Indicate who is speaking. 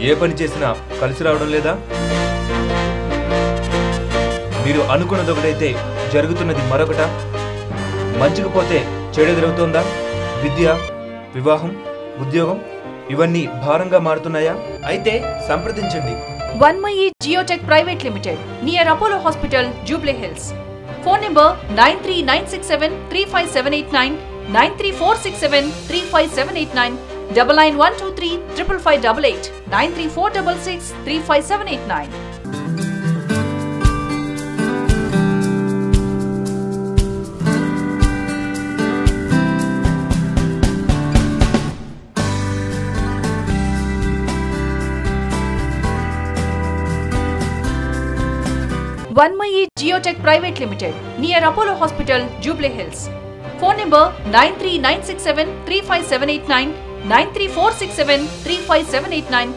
Speaker 1: ఏ పని చేసినా కలిసి రావడం లేదా? మీరు అనుకున్నది ఒకటైతే జరుగుతున్నది మరొకట. మంచికి పోతే చెడు ఎదురవుతోందా? విద్య, వివాహం, ఉద్యోగం ఇవన్నీ భారంగా మారుతున్నాయా? అయితే సంప్రదించండి
Speaker 2: Vanmayi Geotech Private Limited, near Apollo Hospital, Jubilee Hills. Phone number 9396735789, 934673579, 99123 55588, 93466 35789. Vanmayi Geotech Private Limited, near Apollo Hospital, Jubilee Hills. Phone number 9396735789, 934673579.